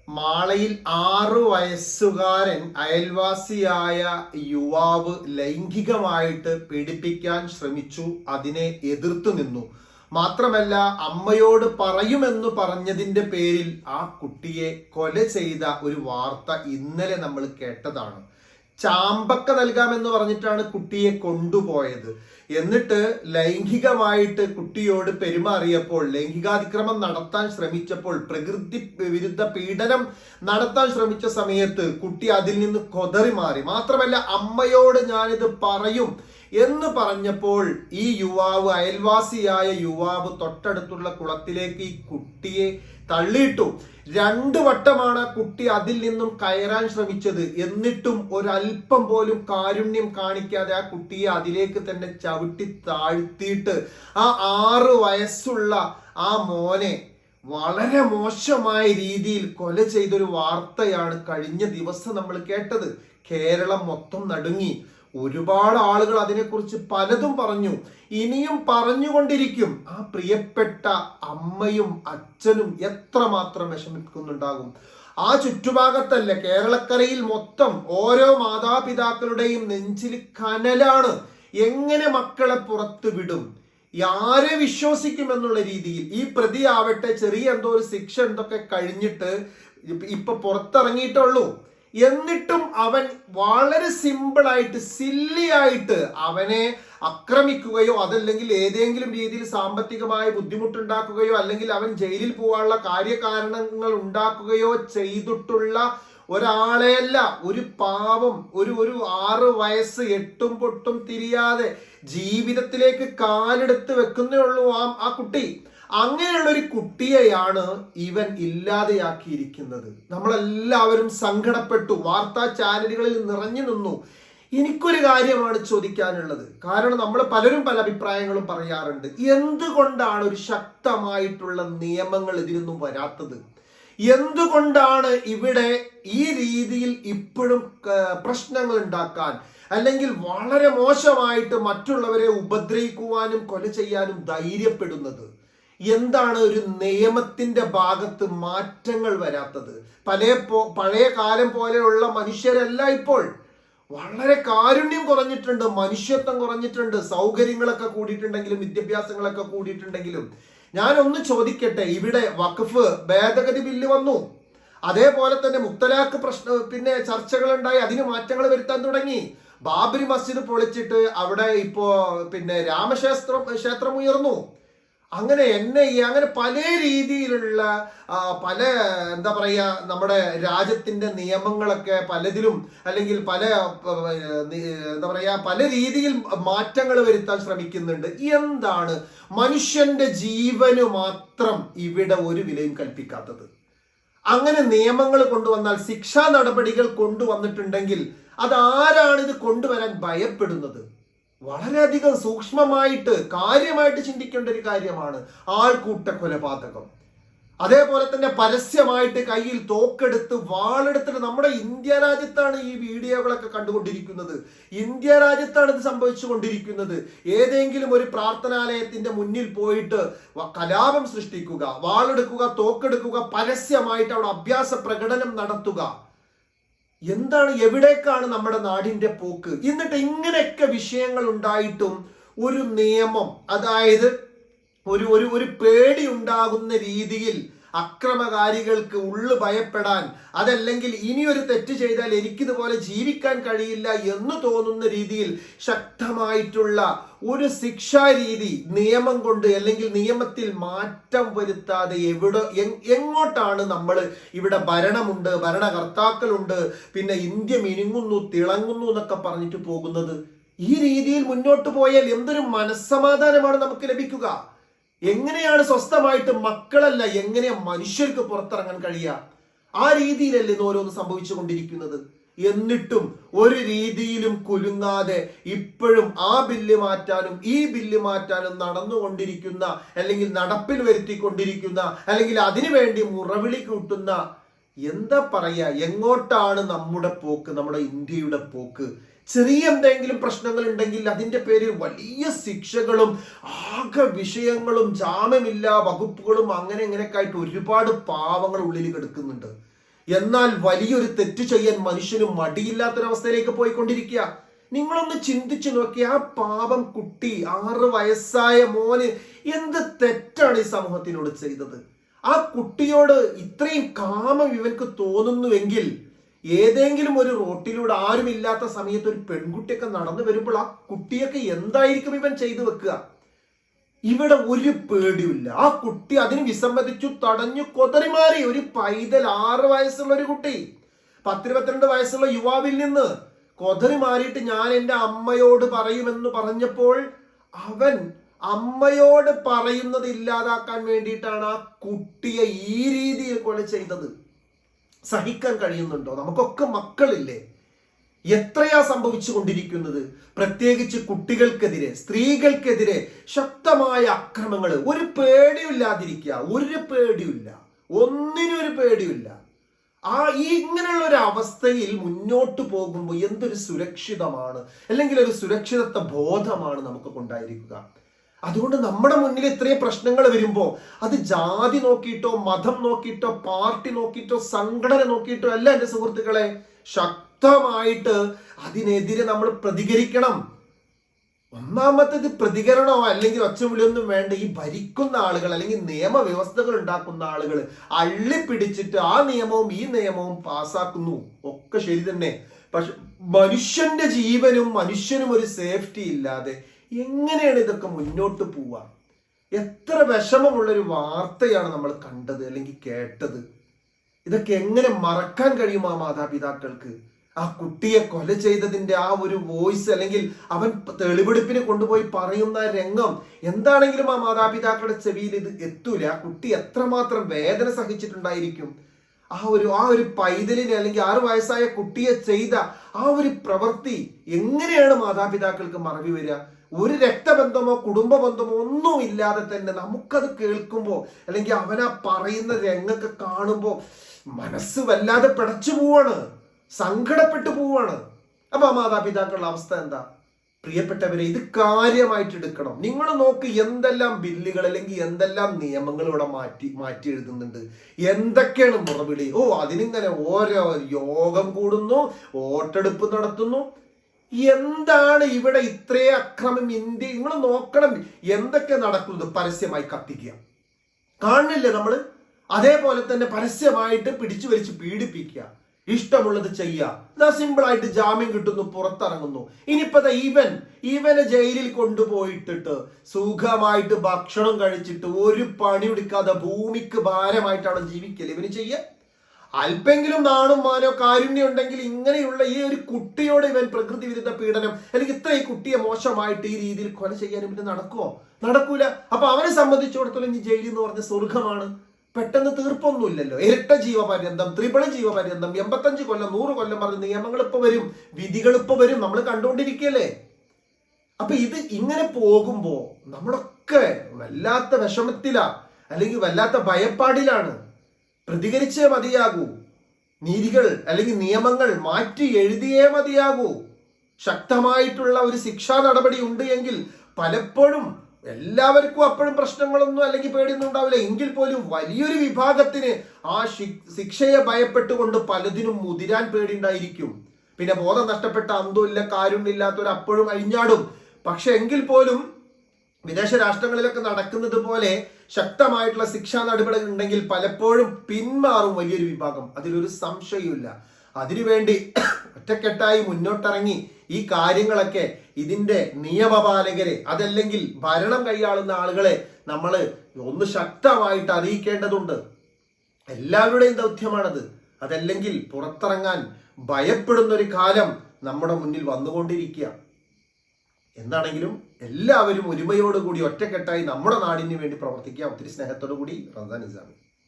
മാളയിൽ 6 വയസ്സുകാരൻ അയൽവാസിയായ യുവാവ് ലൈംഗികമായിട്ട് പീഡിപ്പിക്കാൻ ശ്രമിച്ചു. അതിനെ എതിർത്തു നിന്നു. മാത്രമല്ല, അമ്മയോട് പറയുമെന്ന് പറഞ്ഞതിന്റെ പേരിൽ ആ കുട്ടിയെ കൊല ചെയ്ത ഒരു വാർത്ത ഇന്നലെ നമ്മൾ കേട്ടതാണ്. ചാമ്പക്ക നൽകാമെന്ന് പറഞ്ഞിട്ടാണ് കുട്ടിയെ കൊണ്ടുപോയത്. എന്നിട്ട് ലൈംഗികമായിട്ട് കുട്ടിയോട് പെരുമാറിയപ്പോൾ, ലൈംഗികാതിക്രമം നടത്താൻ ശ്രമിച്ചപ്പോൾ, പ്രകൃതി വിരുദ്ധ പീഡനം നടത്താൻ ശ്രമിച്ച സമയത്ത് കുട്ടി അതിൽ നിന്ന് കൊതറി മാറി. മാത്രമല്ല, അമ്മയോട് ഞാനിത് പറയും എന്ന് പറഞ്ഞപ്പോൾ ഈ യുവാവ്, അയൽവാസിയായ യുവാവ്, തൊട്ടടുത്തുള്ള കുളത്തിലേക്ക് ഈ കുട്ടിയെ തള്ളിയിട്ടു. 2 വട്ടമാണ് കുട്ടി അതിൽ നിന്നും കയറാൻ ശ്രമിച്ചത്. എന്നിട്ടും ഒരല്പം പോലും കാരുണ്യം കാണിക്കാതെ ആ കുട്ടിയെ അതിലേക്ക് തന്നെ ചവിട്ടി താഴ്ത്തിയിട്ട് ആ 6 വയസ്സുള്ള ആ മോനെ വളരെ മോശമായ രീതിയിൽ കൊല ചെയ്തൊരു വാർത്തയാണ് കഴിഞ്ഞ ദിവസം നമ്മൾ കേട്ടത്. കേരളം മൊത്തം നടുങ്ങി. ഒരുപാട് ആളുകൾ അതിനെക്കുറിച്ച് പലതും പറഞ്ഞു, ഇനിയും പറഞ്ഞുകൊണ്ടിരിക്കും. ആ പ്രിയപ്പെട്ട അമ്മയും അച്ഛനും എത്രമാത്രം വിഷമിക്കുന്നുണ്ടാകും. ആ ചുറ്റുഭാഗത്തല്ല, കേരളക്കരയിൽ മൊത്തം ഓരോ മാതാപിതാക്കളുടെയും നെഞ്ചിൽ കനലാണ്. എങ്ങനെ മക്കളെ പുറത്തു വിടും, ആരെ വിശ്വസിക്കുമെന്നുള്ള രീതിയിൽ. ഈ പ്രതിയാവട്ടെ ചെറിയ എന്തോ ഒരു ശിക്ഷ എന്തൊക്കെ കഴിഞ്ഞിട്ട് ഇപ്പൊ പുറത്തിറങ്ങിയിട്ടുള്ളൂ. എന്നിട്ടും അവൻ വളരെ സിമ്പിളായിട്ട്, സില്ലിയായിട്ട് അവനെ ആക്രമിക്കുകയോ അതല്ലെങ്കിൽ ഏതെങ്കിലും രീതിയിൽ സാമ്പത്തികമായ ബുദ്ധിമുട്ടുണ്ടാക്കുകയോ അല്ലെങ്കിൽ അവൻ ജയിലിൽ പോകാനുള്ള കാര്യകാരണങ്ങൾ ഉണ്ടാക്കുകയോ ചെയ്തിട്ടുള്ള ഒരാളെയല്ല, ഒരു പാവം, ഒരു 6 വയസ്സ് എട്ടും പൊട്ടും തിരിയാതെ ജീവിതത്തിലേക്ക് കാലെടുത്ത് വെക്കുന്നേ ഉള്ളൂ ആ കുട്ടി. അങ്ങനെയുള്ള ഒരു കുട്ടിയെയാണ് ഇവൻ ഇല്ലാതെയാക്കിയിരിക്കുന്നത്. നമ്മളെല്ലാവരും സങ്കടപ്പെട്ടു, വാർത്താ ചാനലുകളിൽ നിറഞ്ഞു നിന്നു. എനിക്കൊരു കാര്യമാണ് ചോദിക്കാനുള്ളത്. കാരണം നമ്മൾ പലരും പല അഭിപ്രായങ്ങളും പറയാറുണ്ട്. എന്തുകൊണ്ടാണ് ഒരു ശക്തമായിട്ടുള്ള നിയമങ്ങൾ ഇതിനൊന്നും വരാത്തത്? എന്തുകൊണ്ടാണ് ഇവിടെ ഈ രീതിയിൽ ഇപ്പോഴും പ്രശ്നങ്ങൾ ഉണ്ടാക്കാൻ അല്ലെങ്കിൽ വളരെ മോശമായിട്ട് മറ്റുള്ളവരെ ഉപദ്രവിക്കുവാനും കൊല ചെയ്യാനും ധൈര്യപ്പെടുന്നത്? എന്താണ് ഒരു നിയമത്തിന്റെ ഭാഗത്ത് മാറ്റങ്ങൾ വരാത്തത്? പഴയ കാലം പോലെയുള്ള മനുഷ്യരല്ല ഇപ്പോൾ. വളരെ കാരുണ്യം കുറഞ്ഞിട്ടുണ്ട്, മനുഷ്യത്വം കുറഞ്ഞിട്ടുണ്ട്. സൗകര്യങ്ങളൊക്കെ കൂടിയിട്ടുണ്ടെങ്കിലും വിദ്യാഭ്യാസങ്ങളൊക്കെ കൂടിയിട്ടുണ്ടെങ്കിലും ഞാനൊന്ന് ചോദിക്കട്ടെ, ഇവിടെ വഖഫ് ഭേദഗതി ബില്ല് വന്നു, അതേപോലെ തന്നെ മുത്തലാഖ് പിന്നെ ചർച്ചകൾ ഉണ്ടായി, അതിന് മാറ്റങ്ങൾ വരുത്താൻ തുടങ്ങി. ബാബരി മസ്ജിദ് പൊളിച്ചിട്ട് അവിടെ ഇപ്പോ പിന്നെ ക്ഷേത്രം ഉയർന്നു. അങ്ങനെ അങ്ങനെ പല രീതിയിലുള്ള പല എന്താ പറയുക, നമ്മുടെ രാജ്യത്തിന്റെ നിയമങ്ങളൊക്കെ പലതിലും അല്ലെങ്കിൽ എന്താ പറയുക പല രീതിയിൽ മാറ്റങ്ങൾ വരുത്താൻ ശ്രമിക്കുന്നുണ്ട്. എന്താണ് മനുഷ്യന്റെ ജീവന് മാത്രം ഇവിടെ ഒരു വിലയും കൽപ്പിക്കാത്തത്? അങ്ങനെ നിയമങ്ങൾ കൊണ്ടുവന്നാൽ, ശിക്ഷാ നടപടികൾ കൊണ്ടുവന്നിട്ടുണ്ടെങ്കിൽ അതാരാണ് ഇത് കൊണ്ടുവരാൻ ഭയപ്പെടുന്നത്? വളരെയധികം സൂക്ഷ്മമായിട്ട് കാര്യമായിട്ട് ചിന്തിക്കേണ്ട ഒരു കാര്യമാണ് ആൾക്കൂട്ട കൊലപാതകം. അതേപോലെ തന്നെ പരസ്യമായിട്ട് കയ്യിൽ തോക്കെടുത്ത് വാളെടുത്തിട്ട്, നമ്മുടെ ഇന്ത്യ രാജ്യത്താണ് ഈ വീഡിയോകളൊക്കെ കണ്ടുകൊണ്ടിരിക്കുന്നത്. ഇന്ത്യ രാജ്യത്താണ് ഇത് സംഭവിച്ചുകൊണ്ടിരിക്കുന്നത്. ഏതെങ്കിലും ഒരു പ്രാർത്ഥനാലയത്തിന്റെ മുന്നിൽ പോയിട്ട് കലാപം സൃഷ്ടിക്കുക, വാളെടുക്കുക, തോക്കെടുക്കുക, പരസ്യമായിട്ട് അവിടെ അഭ്യാസ പ്രകടനം നടത്തുക. എന്താണ്, എവിടേക്കാണ് നമ്മുടെ നാടിന്റെ പോക്ക്? എന്നിട്ട് ഇങ്ങനെയൊക്കെ വിഷയങ്ങൾ ഉണ്ടായിട്ടും ഒരു നിയമം, അതായത് ഒരു പേടി ഉണ്ടാകുന്ന രീതിയിൽ അക്രമകാരികൾക്ക് ഉള്ളു ഭയപ്പെടാൻ, അതല്ലെങ്കിൽ ഇനിയൊരു തെറ്റ് ചെയ്താൽ എനിക്കിതുപോലെ ജീവിക്കാൻ കഴിയില്ല എന്ന് തോന്നുന്ന രീതിയിൽ ശക്തമായിട്ടുള്ള ഒരു ശിക്ഷാ രീതി നിയമം കൊണ്ട് അല്ലെങ്കിൽ നിയമത്തിൽ മാറ്റം വരുത്താതെ എങ്ങോട്ടാണ് നമ്മൾ ഇവിടെ ഭരണമുണ്ട്, ഭരണകർത്താക്കളുണ്ട്, പിന്നെ ഇന്ത്യ മിനുങ്ങുന്നു, തിളങ്ങുന്നു എന്നൊക്കെ പറഞ്ഞിട്ട് പോകുന്നത്? ഈ രീതിയിൽ മുന്നോട്ട് പോയാൽ എന്തൊരു മനസ്സമാധാനമാണ് നമുക്ക് ലഭിക്കുക? എങ്ങനെയാണ് സ്വസ്ഥമായിട്ട് മക്കളല്ല, എങ്ങനെയാ മനുഷ്യർക്ക് പുറത്തിറങ്ങാൻ കഴിയുക? ആ രീതിയിലല്ലേ ഇന്ന് ഓരോന്ന് സംഭവിച്ചു കൊണ്ടിരിക്കുന്നത്. എന്നിട്ടും ഒരു രീതിയിലും കുലുങ്ങാതെ ഇപ്പോഴും ആ ബില്ല് മാറ്റാനും ഈ ബില്ല് മാറ്റാനും നടന്നുകൊണ്ടിരിക്കുന്ന, അല്ലെങ്കിൽ നടപ്പിൽ വരുത്തിക്കൊണ്ടിരിക്കുന്ന, അല്ലെങ്കിൽ അതിനുവേണ്ടി മുറവിളി കൂട്ടുന്ന, എന്താ പറയാ, എങ്ങോട്ടാണ് നമ്മുടെ പോക്ക്, നമ്മുടെ ഇന്ത്യയുടെ പോക്ക്? ചെറിയ എന്തെങ്കിലും പ്രശ്നങ്ങൾ ഉണ്ടെങ്കിൽ അതിന്റെ പേരിൽ വലിയ ശിക്ഷകളും ആകെ വിഷയങ്ങളും ജാമ്യമില്ലാ വകുപ്പുകളും അങ്ങനെ ഇങ്ങനെയൊക്കെ ആയിട്ട് ഒരുപാട് പാവങ്ങൾ ഉള്ളിൽ കിടക്കുന്നുണ്ട്. എന്നാൽ വലിയൊരു തെറ്റ് ചെയ്യാൻ മനുഷ്യന് മടിയില്ലാത്തൊരവസ്ഥയിലേക്ക് പോയിക്കൊണ്ടിരിക്കുക. നിങ്ങളൊന്ന് ചിന്തിച്ചു നോക്കി, ആ പാപം കുട്ടി 6 വയസ്സായ മോന് എന്ത് തെറ്റാണ് ഈ സമൂഹത്തിനോട് ചെയ്തത്? ആ കുട്ടിയോട് ഇത്രയും കാമം ഇവൻക്ക് തോന്നുന്നുവെങ്കിൽ ഏതെങ്കിലും ഒരു റോട്ടിലൂടെ ആരുമില്ലാത്ത സമയത്ത് ഒരു പെൺകുട്ടിയൊക്കെ നടന്നു വരുമ്പോൾ ആ കുട്ടിയൊക്കെ എന്തായിരിക്കും ഇവൻ ചെയ്തു വെക്കുക? ഇവിടെ ഒരു പേടിയില്ല. ആ കുട്ടി അതിന് വിസമ്മതിച്ചു, തടഞ്ഞു, കൊതറിമാറി. ഒരു പൈതൽ, 6 വയസ്സുള്ള ഒരു കുട്ടി 10-22 വയസ്സുള്ള യുവാവിൽ നിന്ന് കൊതറി മാറിയിട്ട് ഞാൻ എൻ്റെ അമ്മയോട് പറയുമെന്ന് പറഞ്ഞപ്പോൾ അവൻ അമ്മയോട് പറയുന്നത് ഇല്ലാതാക്കാൻ വേണ്ടിയിട്ടാണ് ആ കുട്ടിയെ ഈ രീതിയിൽ കൊല ചെയ്തത്. സഹിക്കാൻ കഴിയുന്നുണ്ടോ? നമുക്കൊക്കെ മക്കളില്ലേ? എത്രയാ സംഭവിച്ചു കൊണ്ടിരിക്കുന്നത്? പ്രത്യേകിച്ച് കുട്ടികൾക്കെതിരെ, സ്ത്രീകൾക്കെതിരെ ശക്തമായ അക്രമങ്ങൾ. ഒരു പേടിയില്ലാതിരിക്കുക, ഒരു പേടിയില്ല, ഒന്നിനും ഒരു പേടിയില്ല. ഇങ്ങനെയുള്ള ഒരു അവസ്ഥയിൽ മുന്നോട്ട് പോകുമ്പോൾ എന്തൊരു സുരക്ഷിതമാണ്, അല്ലെങ്കിൽ ഒരു സുരക്ഷിതത്വ ബോധമാണ് നമുക്ക് കൊണ്ടായിരിക്കുക. അതുകൊണ്ട് നമ്മുടെ മുന്നിൽ ഇത്രയും പ്രശ്നങ്ങൾ വരുമ്പോൾ അത് ജാതി നോക്കിയിട്ടോ, മതം നോക്കിയിട്ടോ, പാർട്ടി നോക്കിയിട്ടോ, സംഘടന നോക്കിയിട്ടോ അല്ല എൻ്റെ സുഹൃത്തുക്കളെ. ശക്തമായിട്ട് അതിനെതിരെ നമ്മൾ പ്രതികരിക്കണം. ഒന്നാമത്തേത് പ്രതികരണമോ അല്ലെങ്കിൽ ഒച്ചവിളിയൊന്നും വേണ്ട. ഈ ഭരിക്കുന്ന ആളുകൾ അല്ലെങ്കിൽ നിയമവ്യവസ്ഥകൾ ഉണ്ടാക്കുന്ന ആളുകൾ അള്ളിപ്പിടിച്ചിട്ട് ആ നിയമവും ഈ നിയമവും പാസ്സാക്കുന്നു, ഒക്കെ ശരി തന്നെ. പക്ഷെ മനുഷ്യന്റെ ജീവനും മനുഷ്യനും ഒരു സേഫ്റ്റി ഇല്ലാതെ എങ്ങനെയാണ് ഇതൊക്കെ മുന്നോട്ട് പോവുക? എത്ര വിഷമമുള്ളൊരു വാർത്തയാണ് നമ്മൾ കണ്ടത് അല്ലെങ്കിൽ കേട്ടത്. ഇതൊക്കെ എങ്ങനെ മറക്കാൻ കഴിയും ആ മാതാപിതാക്കൾക്ക്? ആ കുട്ടിയെ കൊല ചെയ്തതിന്റെ ആ ഒരു വോയിസ്, അല്ലെങ്കിൽ അവൻ തെളിവെടുപ്പിന് കൊണ്ടുപോയി പറയുന്ന രംഗം എന്താണെങ്കിലും ആ മാതാപിതാക്കളുടെ ചെവിയിൽ ഇത് എത്തൂല. ആ കുട്ടി എത്രമാത്രം വേദന സഹിച്ചിട്ടുണ്ടായിരിക്കും. ആ ഒരു പൈതലിനെ അല്ലെങ്കിൽ 6 വയസ്സായ കുട്ടിയെ ചെയ്ത ആ ഒരു പ്രവൃത്തി എങ്ങനെയാണ് മാതാപിതാക്കൾക്ക് മറവി വരിക? ഒരു രക്തബന്ധമോ കുടുംബ ബന്ധമോ ഒന്നും ഇല്ലാതെ തന്നെ നമുക്കത് കേൾക്കുമ്പോൾ അല്ലെങ്കിൽ അവനാ പറയുന്ന രംഗൊക്കെ കാണുമ്പോൾ മനസ്സ് വല്ലാതെ പിടച്ചു പോവാണ്, സങ്കടപ്പെട്ടു പോവാണ്. അപ്പൊ ആ മാതാപിതാക്കളുടെ അവസ്ഥ എന്താ? പ്രിയപ്പെട്ടവരെ, ഇത് കാര്യമായിട്ട് എടുക്കണം. നിങ്ങൾ നോക്ക്, എന്തെല്ലാം ബില്ലുകൾ അല്ലെങ്കിൽ എന്തെല്ലാം നിയമങ്ങൾ ഇവിടെ മാറ്റി എഴുതുന്നുണ്ട്. എന്തൊക്കെയാണ് മുറവിളി! അതിനിങ്ങനെ ഓരോ യോഗം കൂടുന്നു, വോട്ടെടുപ്പ് നടത്തുന്നു. എന്താണ് ഇവിടെ ഇത്രയും അക്രമം? ഇന്ത്യ നിങ്ങൾ നോക്കണം, എന്തൊക്കെ നടക്കുന്നത്. പരസ്യമായി കത്തിക്കുക കാണുന്നില്ലേ നമ്മള്? അതേപോലെ തന്നെ പരസ്യമായിട്ട് പിടിച്ചു വലിച്ച് പീഡിപ്പിക്കുക, ഇഷ്ടമുള്ളത് ചെയ്യുക. സിമ്പിളായിട്ട് ജാമ്യം കിട്ടുന്നു, പുറത്തിറങ്ങുന്നു. ഇനിയിപ്പോ ഇവനെ ജയിലിൽ കൊണ്ടുപോയിട്ടിട്ട് സുഖമായിട്ട് ഭക്ഷണം കഴിച്ചിട്ട് ഒരു പണി എടുക്കാതെ ഭൂമിക്ക് ഭാരമായിട്ടാണ് ജീവിക്കല് ഇവന് ചെയ്യുക. അല്പെങ്കിലും നാണും മാനോ കാരുണ്യം ഉണ്ടെങ്കിൽ ഇങ്ങനെയുള്ള ഈ ഒരു കുട്ടിയോട് ഇവൻ പ്രകൃതി വിരുദ്ധ പീഡനം അല്ലെങ്കിൽ ഈ കുട്ടിയെ മോശമായിട്ട് ഈ രീതിയിൽ കൊല ചെയ്യാൻ ഇവന് നടക്കുമോ? നടക്കൂല. അപ്പൊ അവനെ സംബന്ധിച്ചിടത്തോളം ഈ ജയിൽ എന്ന് പറഞ്ഞ സ്വർഗമാണ്. പെട്ടെന്ന് തീർപ്പൊന്നുമില്ലല്ലോ. ഇരട്ട ജീവപര്യന്തം, ത്രിപിള ജീവപര്യന്തം, 85 കൊല്ലം, 100 കൊല്ലം പറഞ്ഞ നിയമങ്ങൾ ഇപ്പൊ വരും, വിധികൾ ഇപ്പൊ വരും, നമ്മൾ കണ്ടുകൊണ്ടിരിക്കുകയല്ലേ. അപ്പൊ ഇത് ഇങ്ങനെ പോകുമ്പോ നമ്മളൊക്കെ വല്ലാത്ത വിഷമത്തിലാ അല്ലെങ്കിൽ വല്ലാത്ത ഭയപ്പാടിലാണ്. പ്രതികരിച്ചേ മതിയാകൂ. നീതികൾ അല്ലെങ്കിൽ നിയമങ്ങൾ മാറ്റി എഴുതിയേ മതിയാകൂ. ശക്തമായിട്ടുള്ള ഒരു ശിക്ഷാ നടപടി ഉണ്ട് എങ്കിൽ പലപ്പോഴും എല്ലാവർക്കും അപ്പോഴും പ്രശ്നങ്ങളൊന്നും അല്ലെങ്കിൽ പേടിയൊന്നും ഉണ്ടാവില്ല. എങ്കിൽ പോലും വലിയൊരു വിഭാഗത്തിന് ആ ശിക്ഷയെ ഭയപ്പെട്ടുകൊണ്ട് പലതിനും മുതിരാൻ പേടിയുണ്ടായിരിക്കും. പിന്നെ ബോധം നഷ്ടപ്പെട്ട അന്തമില്ല കാരുണ്യമില്ലാത്തവർ അപ്പോഴും അഴിഞ്ഞാടും. പക്ഷെ എങ്കിൽ പോലും വിദേശ രാഷ്ട്രങ്ങളിലൊക്കെ നടക്കുന്നത് പോലെ ശക്തമായിട്ടുള്ള ശിക്ഷാ നടപടികൾ ഉണ്ടെങ്കിൽ പലപ്പോഴും പിന്മാറും വലിയൊരു വിഭാഗം, അതിലൊരു സംശയമില്ല. അതിനുവേണ്ടി ഒറ്റക്കെട്ടായി മുന്നോട്ടിറങ്ങി ഈ കാര്യങ്ങളൊക്കെ ഇതിന്റെ നിയമപാലകരെ അതല്ലെങ്കിൽ ഭരണം കൈയാളുന്ന ആളുകളെ നമ്മൾ ഒന്ന് ശക്തമായിട്ട് അറിയിക്കേണ്ടതുണ്ട്. എല്ലാവരുടെയും ദൗത്യമാണത്. അതല്ലെങ്കിൽ പുറത്തിറങ്ങാൻ ഭയപ്പെടുന്ന ഒരു കാലം നമ്മുടെ മുന്നിൽ വന്നുകൊണ്ടിരിക്കുക. എന്താണെങ്കിലും എല്ലാവരും ഒരുമയോടുകൂടി ഒറ്റക്കെട്ടായി നമ്മുടെ നാടിന് വേണ്ടി പ്രവർത്തിക്കുക. ഒത്തിരി സ്നേഹത്തോടു കൂടി റംസാൻ നിസാമി.